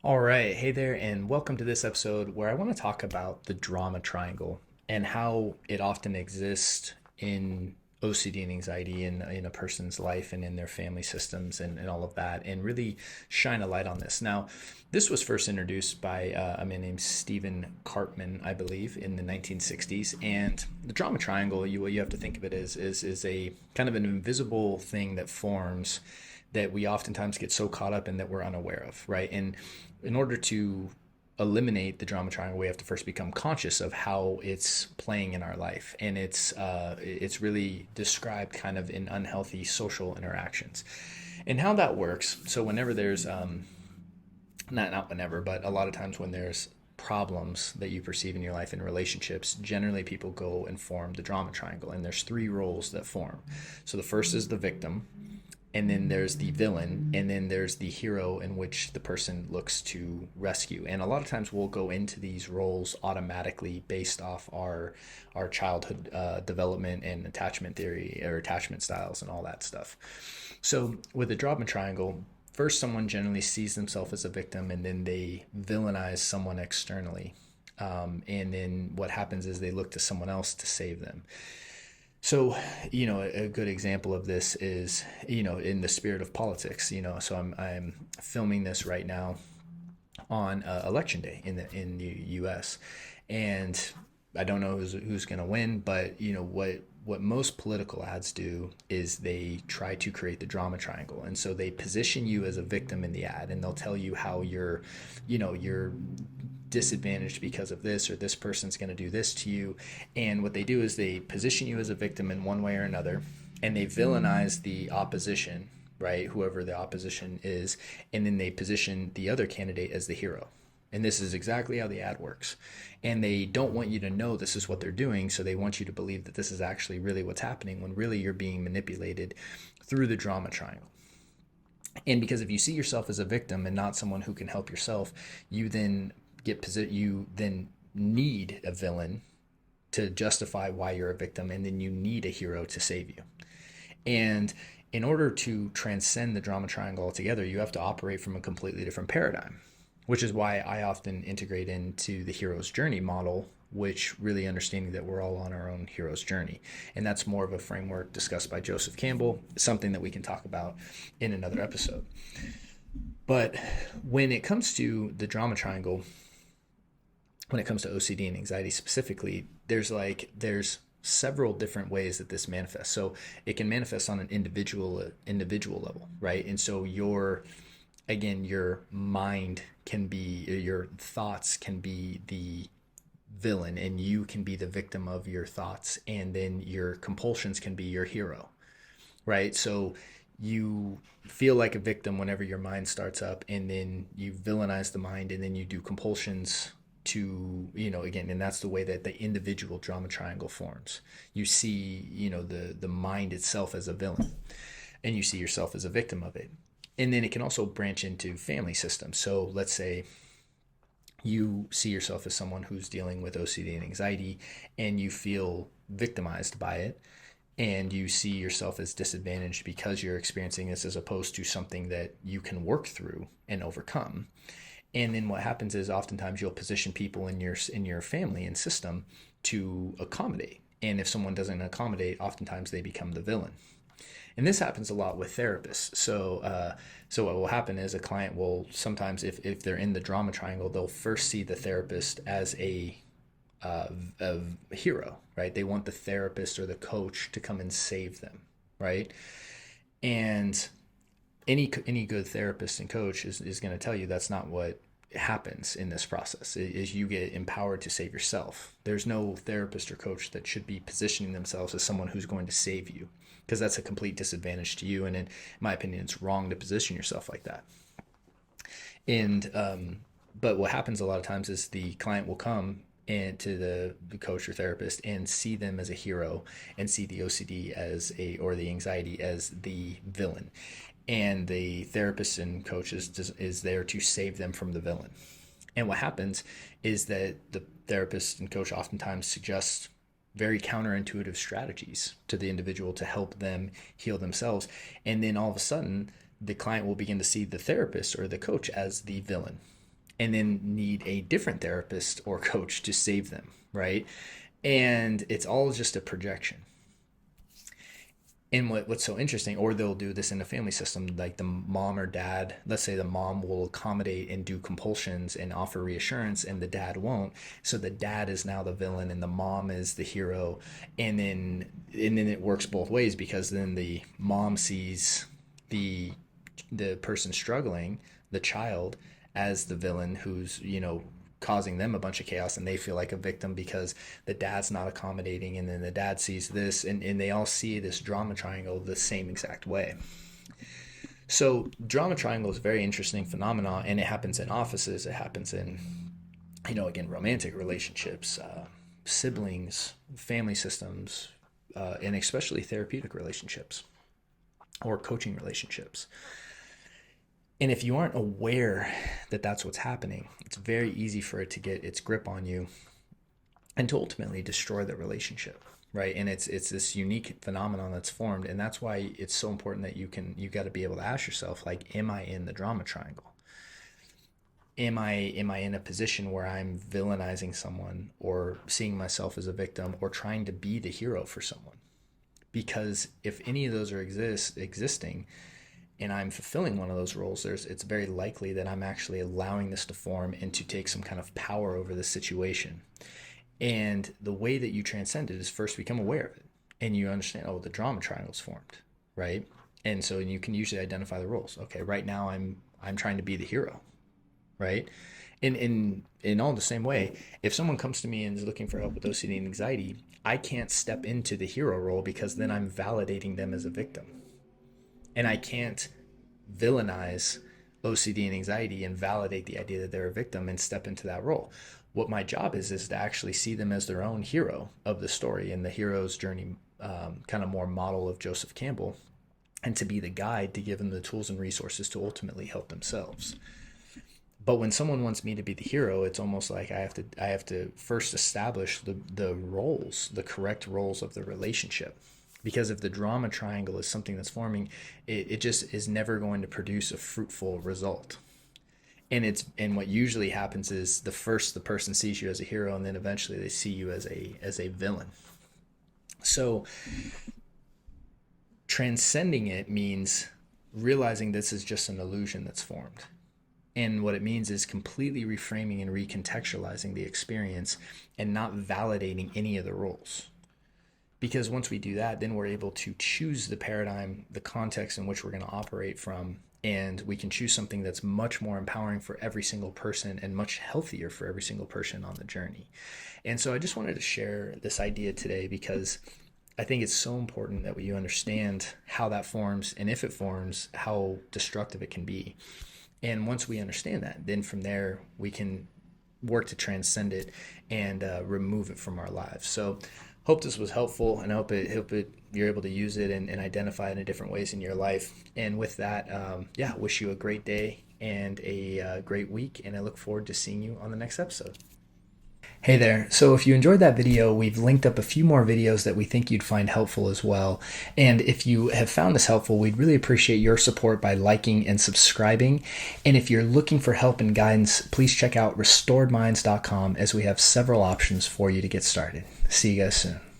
All right. Hey there, and welcome to this episode where I want to talk about the drama triangle and how it often exists in OCD and anxiety in a person's life and in their family systems and all of that, and really shine a light on this. Now, this was first introduced by a man named Stephen Cartman, I believe, in the 1960s. And the drama triangle, what you have to think of it is a kind of an invisible thing that forms that we oftentimes get so caught up in that we're unaware of, right? And in order to eliminate the drama triangle, we have to first become conscious of how it's playing in our life, and it's really described kind of in unhealthy social interactions, and how that works. So whenever there's not whenever, but a lot of times when there's problems that you perceive in your life in relationships, generally people go and form the drama triangle, and there's three roles that form. So the first is the victim, and then there's the villain, and then there's the hero in which the person looks to rescue. And a lot of times we'll go into these roles automatically based off our childhood development and attachment theory or attachment styles and all that stuff. So with the drama triangle, first someone generally sees themselves as a victim, and then they villainize someone externally. And then what happens is they look to someone else to save them. So, a good example of this is, in the spirit of politics, so I'm filming this right now on election day in the U.S. And I don't know who's going to win, but what most political ads do is they try to create the drama triangle, and so they position you as a victim in the ad, and they'll tell you how you're disadvantaged because of this, or this person's going to do this to you. And what they do is they position you as a victim in one way or another, and they villainize the opposition, right? Whoever the opposition is, and then they position the other candidate as the hero. And this is exactly how the ad works. And they don't want you to know this is what they're doing, so they want you to believe that this is actually really what's happening, when really you're being manipulated through the drama triangle. And because if you see yourself as a victim and not someone who can help yourself, you then need a villain to justify why you're a victim, and then you need a hero to save you. And in order to transcend the drama triangle altogether, you have to operate from a completely different paradigm, which is why I often integrate into the hero's journey model, which really understanding that we're all on our own hero's journey. And that's more of a framework discussed by Joseph Campbell, something that we can talk about in another episode. But when it comes to the drama triangle, when it comes to OCD and anxiety specifically, there's several different ways that this manifests. So it can manifest on an individual level, right? And so your mind can be, your thoughts can be the villain, and you can be the victim of your thoughts, and then your compulsions can be your hero, right? So you feel like a victim whenever your mind starts up, and then you villainize the mind, and then you do compulsions to, again, and that's the way that the individual drama triangle forms. You see, the mind itself as a villain, and you see yourself as a victim of it. And then it can also branch into family systems. So let's say you see yourself as someone who's dealing with OCD and anxiety, and you feel victimized by it, and you see yourself as disadvantaged because you're experiencing this, as opposed to something that you can work through and overcome. And then what happens is oftentimes you'll position people in your family and system to accommodate. And if someone doesn't accommodate, oftentimes they become the villain. And this happens a lot with therapists. So what will happen is a client will sometimes, if they're in the drama triangle, they'll first see the therapist as a hero, right? They want the therapist or the coach to come and save them, right? And any good therapist and coach is going to tell you that's not what happens in this process. Is you get empowered to save yourself. There's no therapist or coach that should be positioning themselves as someone who's going to save you, because that's a complete disadvantage to you, and in my opinion it's wrong to position yourself like that. And but what happens a lot of times is the client will come and to the coach or therapist and see them as a hero, and see the OCD or the anxiety as the villain, and the therapist and coach is there to save them from the villain. And what happens is that the therapist and coach oftentimes suggest very counterintuitive strategies to the individual to help them heal themselves. And then all of a sudden, the client will begin to see the therapist or the coach as the villain. and then need a different therapist or coach to save them, right? And it's all just a projection. And what's so interesting, or they'll do this in the family system, like the mom or dad, let's say the mom will accommodate and do compulsions and offer reassurance, and the dad won't. So the dad is now the villain and the mom is the hero. And then it works both ways, because then the mom sees the person struggling, the child, as the villain who's, causing them a bunch of chaos, and they feel like a victim because the dad's not accommodating, and then the dad sees this, and they all see this drama triangle the same exact way. So drama triangle is a very interesting phenomenon, and it happens in offices, it happens in, again, romantic relationships, siblings, family systems, and especially therapeutic relationships or coaching relationships. And if you aren't aware that that's what's happening, it's very easy for it to get its grip on you and to ultimately destroy the relationship, right? And it's this unique phenomenon that's formed, and that's why it's so important that you got to be able to ask yourself, like, am I in the drama triangle? Am I in a position where I'm villainizing someone, or seeing myself as a victim, or trying to be the hero for someone? Because if any of those are existing, and I'm fulfilling one of those roles, it's very likely that I'm actually allowing this to form and to take some kind of power over the situation. And the way that you transcend it is first become aware of it, and you understand, oh, the drama triangle's formed, right? And so you can usually identify the roles. Okay, right now I'm trying to be the hero, right? In all the same way, if someone comes to me and is looking for help with OCD and anxiety, I can't step into the hero role, because then I'm validating them as a victim. And I can't villainize OCD and anxiety and validate the idea that they're a victim and step into that role. What my job is to actually see them as their own hero of the story, and the hero's journey, kind of more model of Joseph Campbell, and to be the guide to give them the tools and resources to ultimately help themselves. But when someone wants me to be the hero, it's almost like I have to first establish the roles, the correct roles of the relationship. Because if the drama triangle is something that's forming, it just is never going to produce a fruitful result. And what usually happens is the person sees you as a hero, and then eventually they see you as a villain. So transcending it means realizing this is just an illusion that's formed. And what it means is completely reframing and recontextualizing the experience, and not validating any of the roles. Because once we do that, then we're able to choose the paradigm, the context in which we're going to operate from, and we can choose something that's much more empowering for every single person and much healthier for every single person on the journey. And so I just wanted to share this idea today, because I think it's so important that you understand how that forms, and if it forms, how destructive it can be. And once we understand that, then from there we can work to transcend it and remove it from our lives. So hope this was helpful, and I hope you're able to use it and identify it in different ways in your life. And with that, wish you a great day and a great week, and I look forward to seeing you on the next episode. Hey there. So if you enjoyed that video, we've linked up a few more videos that we think you'd find helpful as well. And if you have found this helpful, we'd really appreciate your support by liking and subscribing. And if you're looking for help and guidance, please check out restoredminds.com, as we have several options for you to get started. See you guys soon.